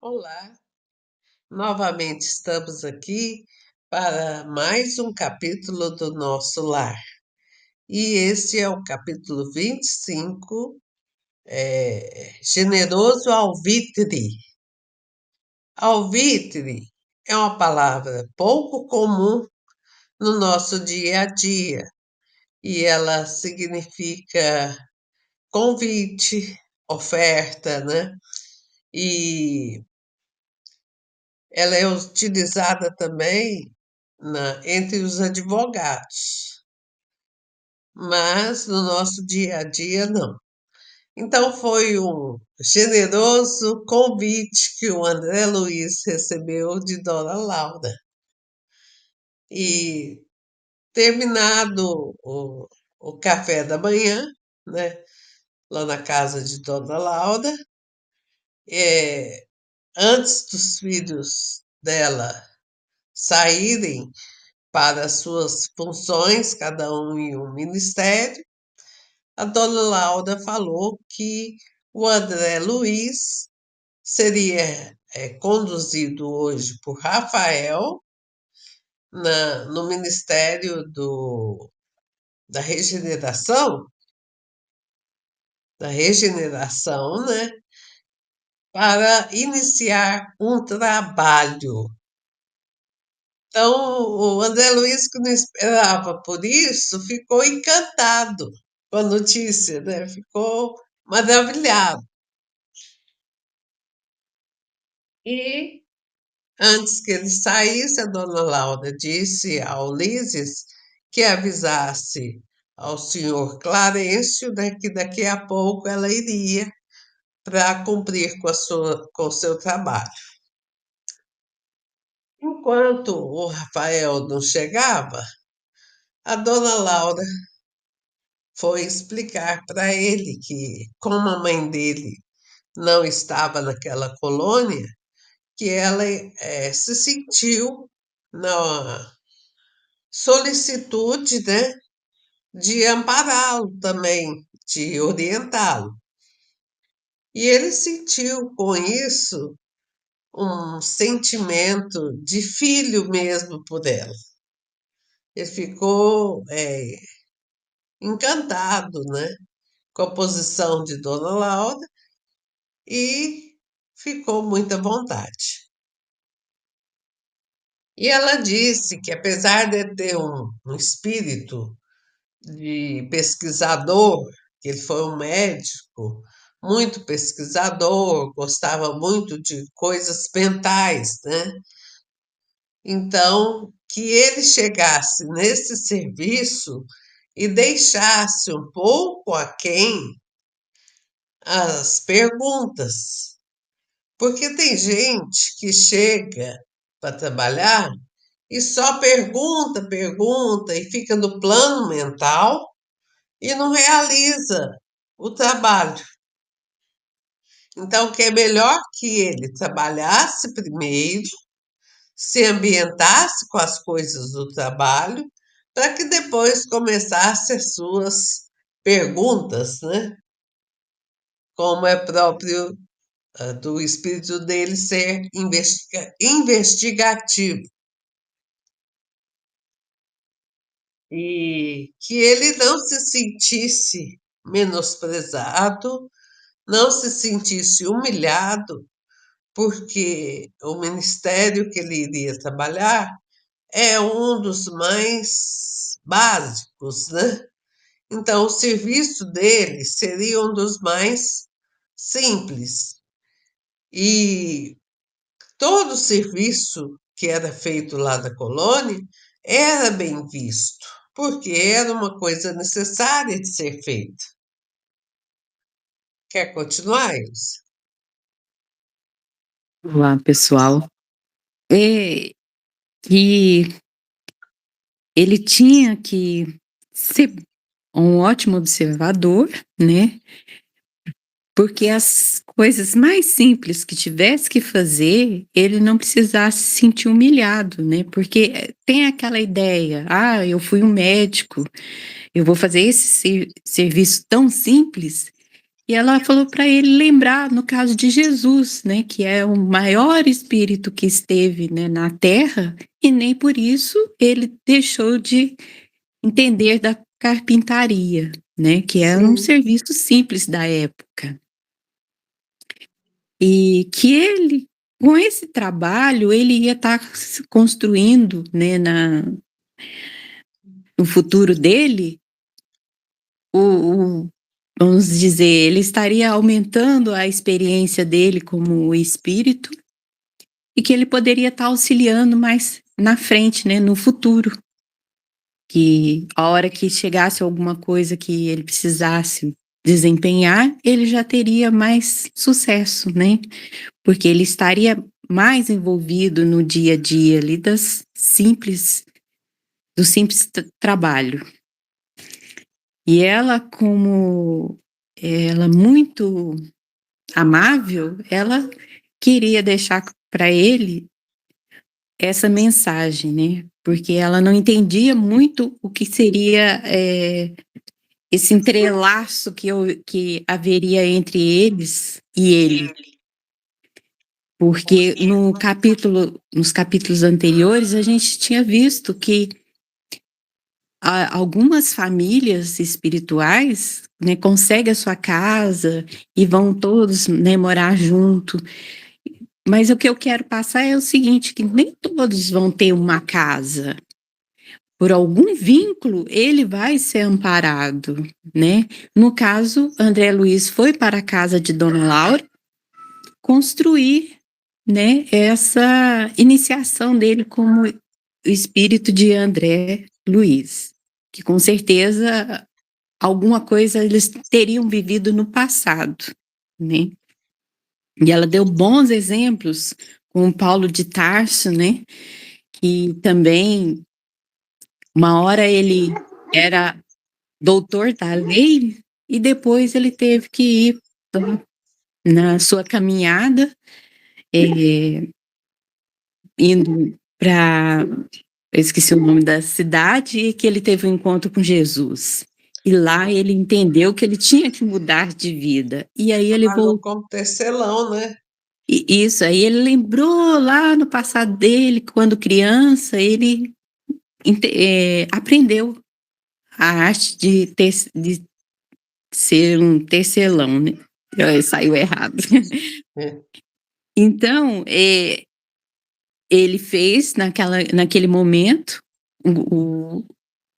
Olá, novamente estamos aqui para mais um capítulo do nosso lar. E esse é o capítulo 25, Generoso Alvitre. Alvitre é uma palavra pouco comum no nosso dia a dia e ela significa convite, oferta, né? E ela é utilizada também entre os advogados, mas no nosso dia a dia não. Então foi um generoso convite que o André Luiz recebeu de Dona Laura. E terminado o café da manhã, né, lá na casa de Dona Laura, é, antes dos filhos dela saírem para as suas funções, cada um em um ministério, a dona Laura falou que o André Luiz seria conduzido hoje por Rafael no Ministério da Regeneração, né, para iniciar um trabalho. Então, o André Luiz, que não esperava por isso, ficou encantado com a notícia, né? Ficou maravilhado. E antes que ele saísse, a dona Laura disse ao Ulisses que avisasse ao senhor Clarencio, né, que daqui a pouco ela iria para cumprir com o seu trabalho. Enquanto o Rafael não chegava, a dona Laura foi explicar para ele que, como a mãe dele não estava naquela colônia, que ela se sentiu na solicitude, né, de ampará-lo também, de orientá-lo. E ele sentiu com isso um sentimento de filho mesmo por ela. Ele ficou encantado, né, com a posição de Dona Laura e ficou muito à vontade. E ela disse que, apesar de ter um espírito de pesquisador, que ele foi um médico, muito pesquisador, gostava muito de coisas mentais, né? Então, que ele chegasse nesse serviço e deixasse um pouco aquém as perguntas. Porque tem gente que chega para trabalhar e só pergunta, pergunta e fica no plano mental e não realiza o trabalho. Então, que é melhor que ele trabalhasse primeiro, se ambientasse com as coisas do trabalho, para que depois começasse as suas perguntas, né? Como é próprio do espírito dele ser investigativo. E que ele não se sentisse menosprezado, não se sentisse humilhado, porque o ministério que ele iria trabalhar é um dos mais básicos, né? Então, o serviço dele seria um dos mais simples. E todo o serviço que era feito lá da colônia era bem visto, porque era uma coisa necessária de ser feita. Quer continuar, Ilse? Olá, pessoal. É que ele tinha que ser um ótimo observador, né? Porque as coisas mais simples que tivesse que fazer, ele não precisasse se sentir humilhado, né? Porque tem aquela ideia, eu fui um médico, eu vou fazer esse serviço tão simples E ela falou para ele lembrar, no caso de Jesus, né, que é o maior espírito que esteve, né, na Terra, e nem por isso ele deixou de entender da carpintaria, né, que era um Sim, serviço simples da época. E que ele, com esse trabalho, ele ia estar construindo, né, no futuro dele, vamos dizer, ele estaria aumentando a experiência dele como espírito e que ele poderia estar auxiliando mais na frente, né, no futuro, que a hora que chegasse alguma coisa que ele precisasse desempenhar, ele já teria mais sucesso, né? Porque ele estaria mais envolvido no dia a dia ali do simples trabalho. E ela, como ela muito amável, ela queria deixar para ele essa mensagem, né? Porque ela não entendia muito o que seria esse entrelaço que haveria entre eles e ele. Porque nos capítulos anteriores, a gente tinha visto que algumas famílias espirituais, né, conseguem a sua casa e vão todos, né, morar junto. Mas o que eu quero passar é o seguinte, que nem todos vão ter uma casa. Por algum vínculo, ele vai ser amparado, né? No caso, André Luiz foi para a casa de Dona Laura construir, né, essa iniciação dele como espírito de André Luiz, que com certeza alguma coisa eles teriam vivido no passado, né? E ela deu bons exemplos com Paulo de Tarso, né? Que também, uma hora ele era doutor da lei e depois ele teve que ir na sua caminhada, indo para, esqueci o nome da cidade, e que ele teve um encontro com Jesus. E lá ele entendeu que ele tinha que mudar de vida. E aí ele trabalhou voltou. como tecelão, né? Isso, aí ele lembrou lá no passado dele, quando criança, ele aprendeu a arte de ser um tecelão, né? Saiu errado. É. Então, ele fez naquele momento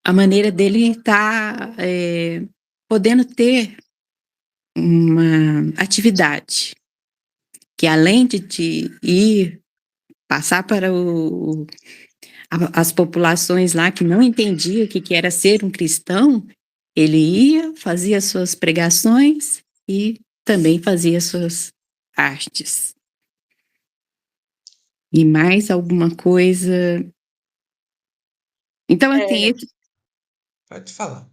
a maneira dele estar podendo ter uma atividade que além de ir passar para as populações lá que não entendiam o que era ser um cristão, ele ia, fazia suas pregações e também fazia suas artes. E mais alguma coisa. Então, assim, É, pode falar.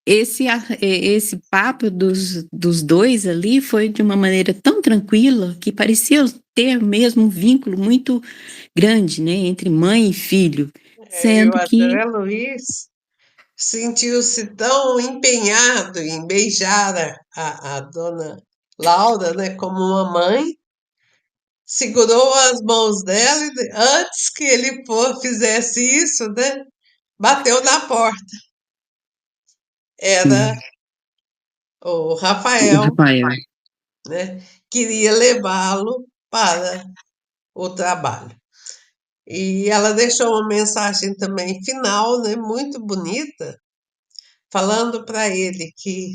esse papo dos dois ali foi de uma maneira tão tranquila que parecia ter mesmo um vínculo muito grande, né, entre mãe e filho, É, e o sendo que André Luiz sentiu-se tão empenhado em beijar a dona Laura, né, como uma mãe, segurou as mãos dela e antes que ele fizesse isso, né, bateu na porta. Era o o Rafael, Rafael. né, queria levá-lo para o trabalho. E ela deixou uma mensagem também final, né, muito bonita, falando para ele que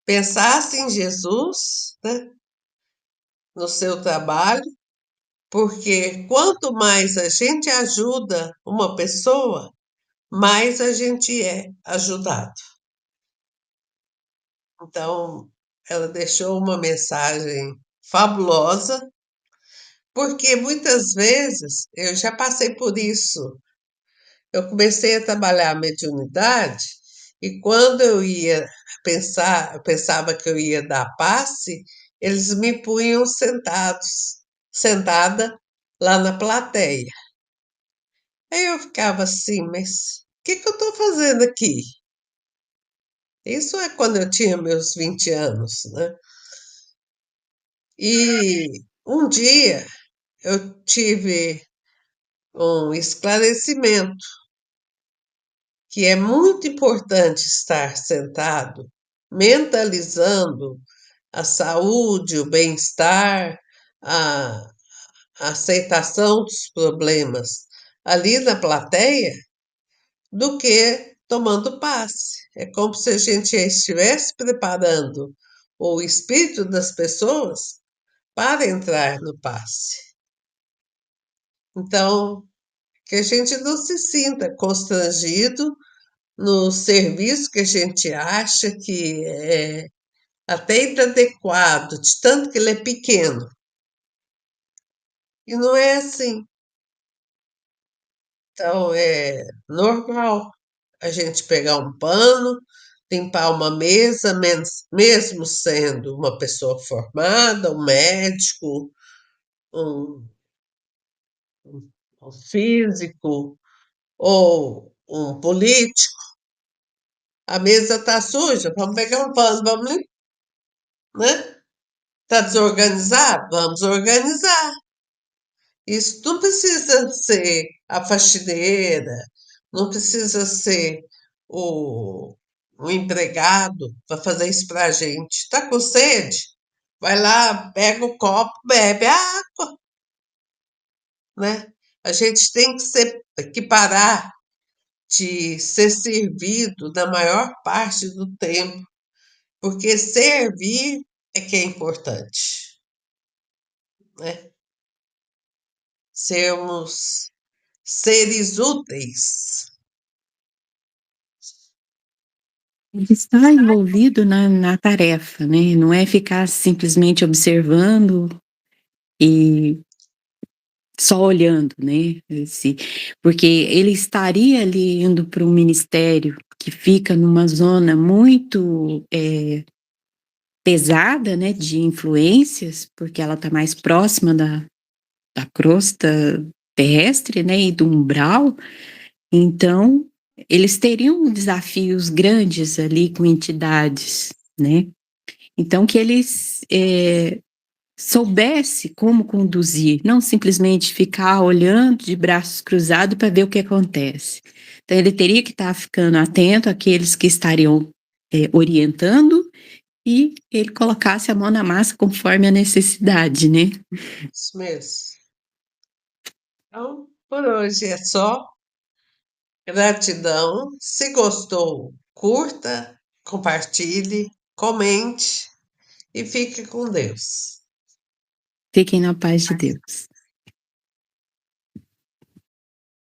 pensasse em Jesus, né, no seu trabalho, porque quanto mais a gente ajuda uma pessoa, mais a gente é ajudado. Então, ela deixou uma mensagem fabulosa, porque muitas vezes eu já passei por isso. Eu comecei a trabalhar a mediunidade e quando eu ia pensar, eu pensava que eu ia dar passe, eles me punham sentada lá na plateia. Aí eu ficava assim, mas o que que eu estou fazendo aqui? Isso é quando eu tinha meus 20 anos, né? E um dia eu tive um esclarecimento que é muito importante estar sentado, mentalizando a saúde, o bem-estar, a aceitação dos problemas ali na plateia, do que tomando passe. É como se a gente estivesse preparando o espírito das pessoas para entrar no passe. Então, que a gente não se sinta constrangido no serviço que a gente acha que é até inadequado, de tanto que ele é pequeno. E não é assim. Então, é normal a gente pegar um pano, limpar uma mesa, mesmo sendo uma pessoa formada, um médico, um, um físico ou um político. A mesa está suja, vamos pegar um pano, vamos limpar, né? Está desorganizado? Vamos organizar. Isso não precisa ser a faxineira, não precisa ser o, o empregado para fazer isso para a gente. Está com sede? Vai lá, pega o copo, bebe água, né? A gente tem que parar de ser servido na maior parte do tempo, porque servir é que é importante, né? Sermos seres úteis. Ele está envolvido na tarefa, né, não é ficar simplesmente observando e só olhando, né, porque ele estaria ali indo para um ministério que fica numa zona muito, pesada, né, de influências, porque ela está mais próxima da crosta terrestre, né, e do umbral, então eles teriam desafios grandes ali com entidades, né. Então que eles, soubesse como conduzir, não simplesmente ficar olhando de braços cruzados para ver o que acontece. Então ele teria que estar ficando atento àqueles que estariam, orientando e ele colocasse a mão na massa conforme a necessidade, né. Isso mesmo. Então, por hoje é só. Gratidão. Se gostou, curta, compartilhe, comente e fique com Deus. Fiquem na paz de Deus.